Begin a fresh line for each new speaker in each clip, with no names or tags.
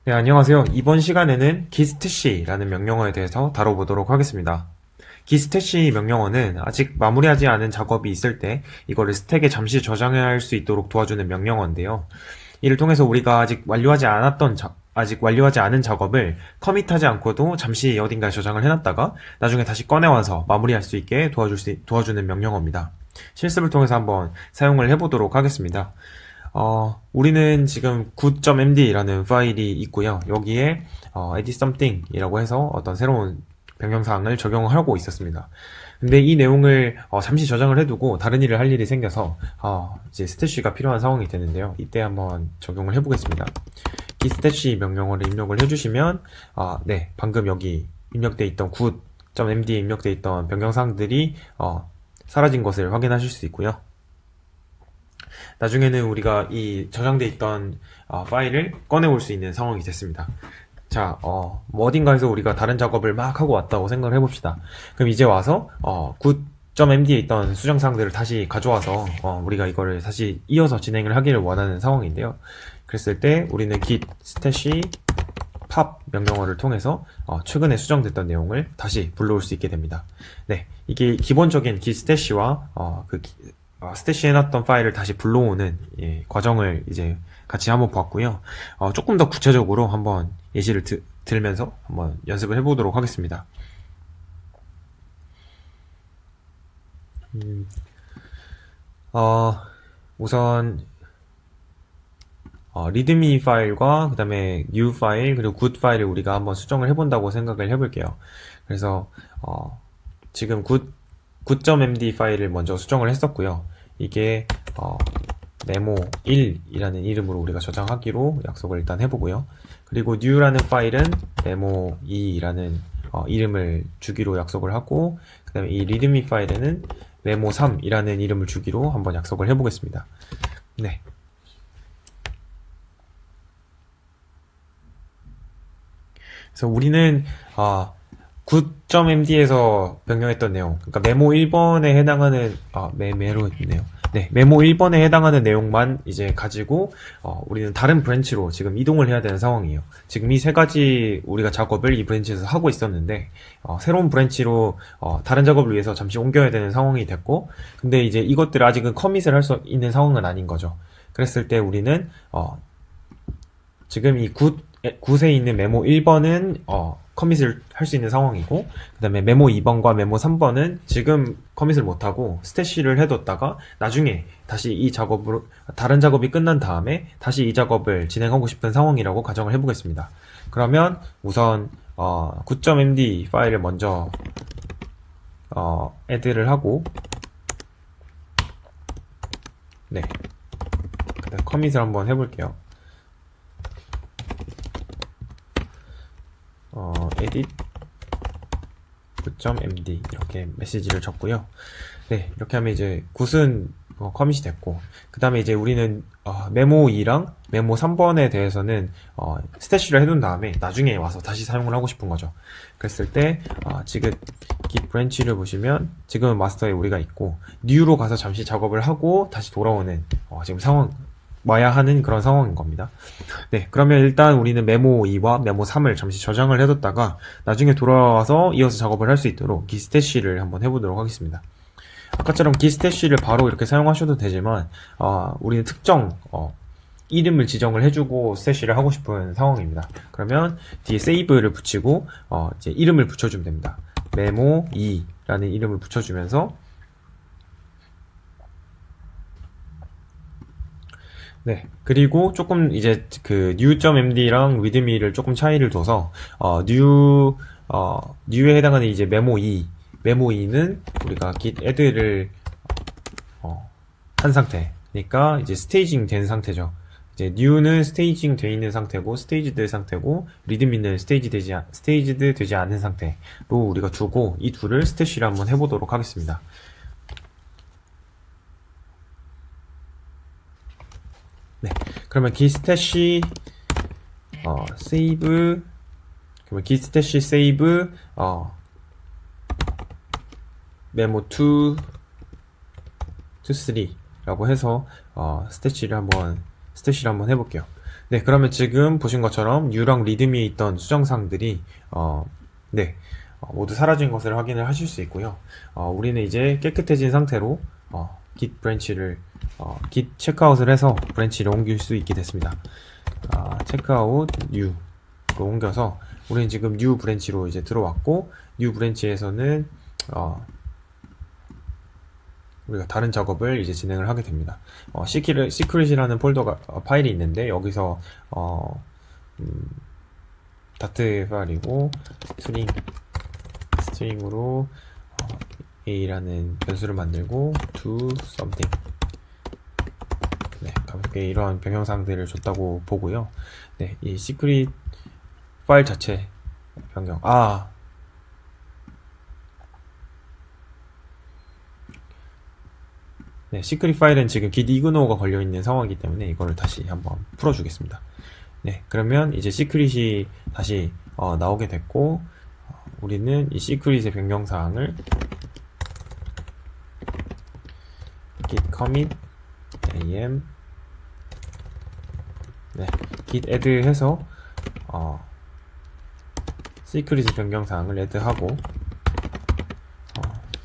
네, 안녕하세요. 이번 시간에는 gitstash라는 명령어에 대해서 다뤄보도록 하겠습니다. gitstash 명령어는 아직 마무리하지 않은 작업이 있을 때 이거를 스택에 잠시 저장할 수 있도록 도와주는 명령어인데요. 이를 통해서 우리가 아직 완료하지 않은 작업을 커밋하지 않고도 잠시 어딘가에 저장을 해놨다가 나중에 다시 꺼내와서 마무리할 수 있게 도와주는 명령어입니다. 실습을 통해서 한번 사용을 해보도록 하겠습니다. 우리는 지금 good.md라는 파일이 있고요. 여기에 edit something 이라고 해서 어떤 새로운 변경사항을 적용하고 있었습니다. 근데 이 내용을 잠시 저장을 해두고 다른 일을 할 일이 생겨서 이제 스태시가 필요한 상황이 되는데요. 이때 한번 적용을 해보겠습니다. 이 스태시 명령어를 입력을 해주시면 네, 방금 여기 입력돼 있던 good.md에 입력돼 있던 변경사항들이 사라진 것을 확인하실 수 있고요. 나중에는 우리가 이 저장돼 있던 파일을 꺼내올 수 있는 상황이 됐습니다. 자, 뭐 어딘가에서 우리가 다른 작업을 막 하고 왔다고 생각을 해봅시다. 그럼 이제 와서 good.md에 있던 수정사항들을 다시 가져와서 우리가 이거를 다시 이어서 진행을 하기를 원하는 상황인데요. 그랬을 때 우리는 git stash pop 명령어를 통해서 최근에 수정됐던 내용을 다시 불러올 수 있게 됩니다. 네, 이게 기본적인 git stash와 스태시 해놨던 파일을 다시 불러오는 과정을 이제 같이 한번 봤고요. 조금 더 구체적으로 한번 예시를 들면서 한번 연습을 해보도록 하겠습니다. 우선 readme 파일과 그 다음에 new 파일 그리고 good 파일을 우리가 한번 수정을 해본다고 생각을 해볼게요. 그래서 지금 good.md 파일을 먼저 수정을 했었고요. 이게 memo1이라는 이름으로 우리가 저장하기로 약속을 일단 해보고요. 그리고 new라는 파일은 memo2라는 이름을 주기로 약속을 하고, 그 다음에 이 readme 파일에는 memo3이라는 이름을 주기로 한번 약속을 해보겠습니다. 네. 그래서 우리는 good.md에서 변경했던 내용, 그러니까 메모 1번에 해당하는 메모로 있네요. 네, 메모 1번에 해당하는 내용만 이제 가지고 우리는 다른 브랜치로 지금 이동을 해야 되는 상황이에요. 지금 이 세 가지 우리가 작업을 이 브랜치에서 하고 있었는데 새로운 브랜치로 다른 작업을 위해서 잠시 옮겨야 되는 상황이 됐고, 근데 이제 이것들을 아직은 커밋을 할 수 있는 상황은 아닌 거죠. 그랬을 때 우리는 지금 이 굿에 있는 메모 1번은 커밋을 할 수 있는 상황이고, 그 다음에 메모 2번과 메모 3번은 지금 커밋을 못하고 스태시를 해뒀다가 나중에 다시 이 작업으로 다른 작업이 끝난 다음에 다시 이 작업을 진행하고 싶은 상황이라고 가정을 해보겠습니다. 그러면 우선 good.md 파일을 먼저 add를 하고, 네, 그 다음 커밋을 한번 해볼게요. edit good.md 이렇게 메시지를 적고요. 네, 이렇게 하면 이제 굿은 커밋이 됐고, 그 다음에 이제 우리는 메모 2랑 메모 3번에 대해서는 스태시를 해둔 다음에 나중에 와서 다시 사용을 하고 싶은 거죠. 그랬을 때 지금 git branch를 보시면 지금은 마스터에 우리가 있고 new로 가서 잠시 작업을 하고 다시 돌아오는 지금 상황 와야 하는 그런 상황인 겁니다. 네, 그러면 일단 우리는 메모 2와 메모 3을 잠시 저장을 해뒀다가 나중에 돌아와서 이어서 작업을 할 수 있도록 gitstash를 한번 해보도록 하겠습니다. 아까처럼 gitstash를 바로 이렇게 사용하셔도 되지만 우리는 특정 이름을 지정을 해주고 스태시를 하고 싶은 상황입니다. 그러면 뒤에 save를 붙이고 이제 이름을 붙여주면 됩니다. memo2라는 이름을 붙여주면서, 네, 그리고 조금 이제 그 new.md랑 readme를 조금 차이를 둬서 new에 해당하는 이제 메모2는 우리가 git add를 한 상태니까 이제 스테이징 된 상태죠. 이제 new는 스테이징 돼 있는 상태고 스테이지드 상태고, readme는 스테이지드 되지 않은 상태로 우리가 두고 이 둘을 스태시를 한번 해보도록 하겠습니다. 네, 그러면 gitstash save, 그러면 gitstash save memo 2 to 3라고 해서 스태시를 한번 해볼게요. 네, 그러면 지금 보신 것처럼 new랑 readme에 있던 수정사항들이 모두 사라진 것을 확인을 하실 수 있고요. 우리는 이제 깨끗해진 상태로 git 브랜치를 git 체크아웃을 해서 브랜치를 옮길 수 있게 됐습니다. 체크아웃 new 옮겨서 우리는 지금 new 브랜치로 이제 들어왔고, new 브랜치에서는 우리가 다른 작업을 이제 진행을 하게 됩니다. 시크릿이라는 파일이 있는데, 여기서 다트 파일이고 스트링으로 a라는 변수를 만들고 do something, 네, 가볍게 이러한 변경사항들을 줬다고 보고요. 네, 이 시크릿 파일 자체 변경. 네, 시크릿 파일은 지금 git ignore 걸려있는 상황이기 때문에 이거를 다시 한번 풀어주겠습니다. 네, 그러면 이제 시크릿이 다시 나오게 됐고, 우리는 이 시크릿의 변경사항을 git commit am git add 해서 시크릿의 변경사항을 add하고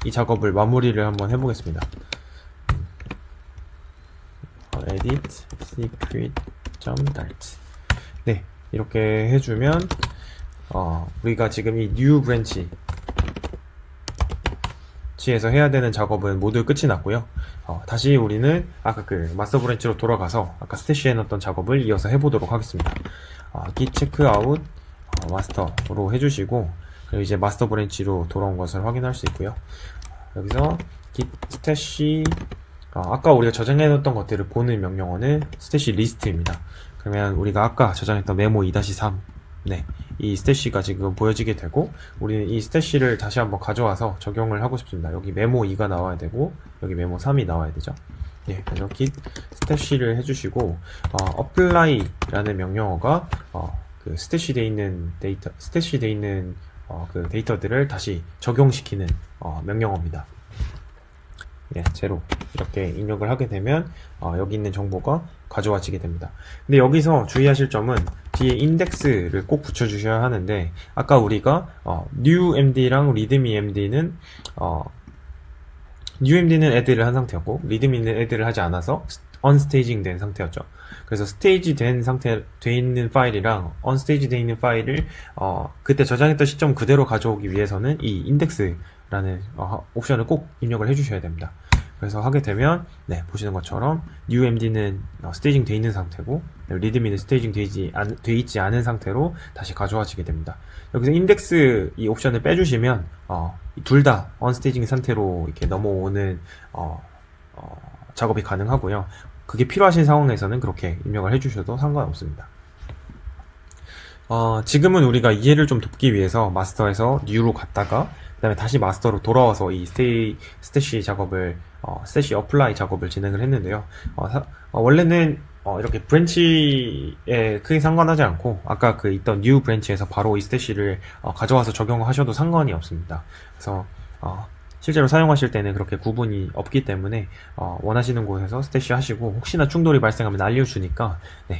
이 작업을 마무리를 한번 해보겠습니다. edit secret.dart. 네, 이렇게 해주면 우리가 지금 이 new branch에서 해야 되는 작업은 모두 끝이 났고요. 다시 우리는 아까 그 마스터 브랜치로 돌아가서 아까 스태시에 해놨던 작업을 이어서 해보도록 하겠습니다. git checkout 마스터로 해주시고, 그리고 이제 마스터 브랜치로 돌아온 것을 확인할 수 있고요. 여기서 git stash, 아까 우리가 저장해놨던 것들을 보는 명령어는 stash list입니다. 그러면 우리가 아까 저장했던 메모 2-3, 이 스태시가 지금 보여지게 되고, 우리는 이 스태시를 다시 한번 가져와서 적용을 하고 싶습니다. 여기 메모 2가 나와야 되고, 여기 메모 3이 나와야 되죠. 네, 그래서 git 스태시를 해주시고, apply라는 명령어가 그 스태시되어 있는 그 데이터들을 다시 적용시키는 명령어입니다. 네, 제로 이렇게 입력을 하게 되면 여기 있는 정보가 가져와지게 됩니다. 근데 여기서 주의하실 점은 뒤에 인덱스를 꼭 붙여주셔야 하는데, 아까 우리가 newmd랑 readmeMD는 newmd는 add를 한 상태였고 readme는 add를 하지 않아서 unstaging 된 상태였죠. 그래서 스테이지 된 상태 돼 있는 파일이랑 unstaging 돼 있는 파일을 그때 저장했던 시점 그대로 가져오기 위해서는 이 index라는 옵션을 꼭 입력을 해주셔야 됩니다. 그래서 하게 되면 보시는 것처럼 newmd는 스테이징 돼 있는 상태고 readme는 스테이징 돼 있지 않은 상태로 다시 가져와지게 됩니다. 여기서 인덱스 이 옵션을 빼주시면 둘 다 unstaging 상태로 이렇게 넘어오는 작업이 가능하고요. 그게 필요하신 상황에서는 그렇게 입력을 해주셔도 상관없습니다. 지금은 우리가 이해를 좀 돕기 위해서 마스터에서 new로 갔다가 그 다음에 다시 마스터로 돌아와서 이 스태시 작업을 스태시 어플라이 작업을 진행을 했는데요. 원래는 이렇게 브랜치에 크게 상관하지 않고 아까 그 있던 new 브랜치에서 바로 이 스태시를 가져와서 적용하셔도 상관이 없습니다. 그래서 실제로 사용하실 때는 그렇게 구분이 없기 때문에 원하시는 곳에서 스태시 하시고, 혹시나 충돌이 발생하면 알려주니까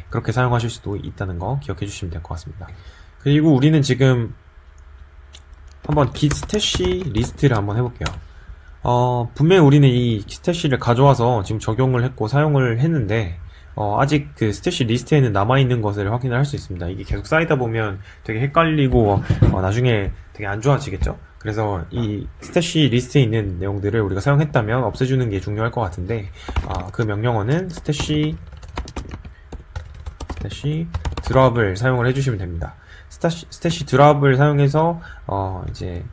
그렇게 사용하실 수도 있다는 거 기억해 주시면 될 것 같습니다. 그리고 우리는 지금 한번 git stash 리스트를 한번 해볼게요. 분명히 우리는 이 스태시를 가져와서 지금 적용을 했고 사용을 했는데 아직 그 스태시 리스트에는 남아있는 것을 확인을 할 수 있습니다. 이게 계속 쌓이다 보면 되게 헷갈리고 나중에 되게 안 좋아지겠죠? 그래서 이 스태시 리스트에 있는 내용들을 우리가 사용했다면 없애주는 게 중요할 것 같은데, 그 명령어는 스태시 드롭을 사용을 해주시면 됩니다. 스태시 드롭을 사용해서 이제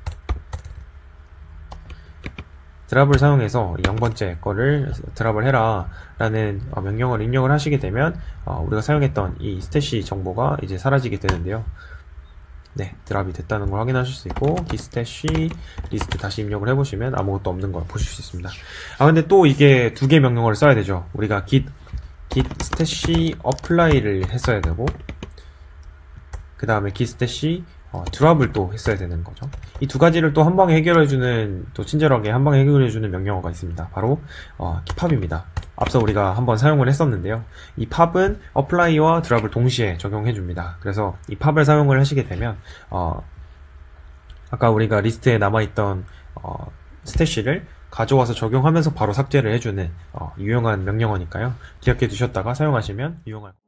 드랍을 사용해서 0번째 거를 드랍을 해라 라는 명령어를 입력을 하시게 되면 우리가 사용했던 이 스태시 정보가 이제 사라지게 되는데요. 드랍이 됐다는 걸 확인하실 수 있고, git stash 리스트 다시 입력을 해보시면 아무것도 없는 걸 보실 수 있습니다. 근데 또 이게 두 개의 명령어를 써야 되죠. 우리가 git stash apply를 했어야 되고, 그 다음에 git stash 드랍을 또 했어야 되는 거죠. 이 두 가지를 또 한 방에 해결해주는, 또 친절하게 한 방에 해결해주는 명령어가 있습니다. 바로 팝입니다. 앞서 우리가 한번 사용을 했었는데요. 이 팝은 어플라이와 드랍을 동시에 적용해줍니다. 그래서 이 팝을 사용을 하시게 되면 아까 우리가 리스트에 남아있던 스태시를 가져와서 적용하면서 바로 삭제를 해주는 유용한 명령어니까요. 기억해 두셨다가 사용하시면 유용할 겁니다.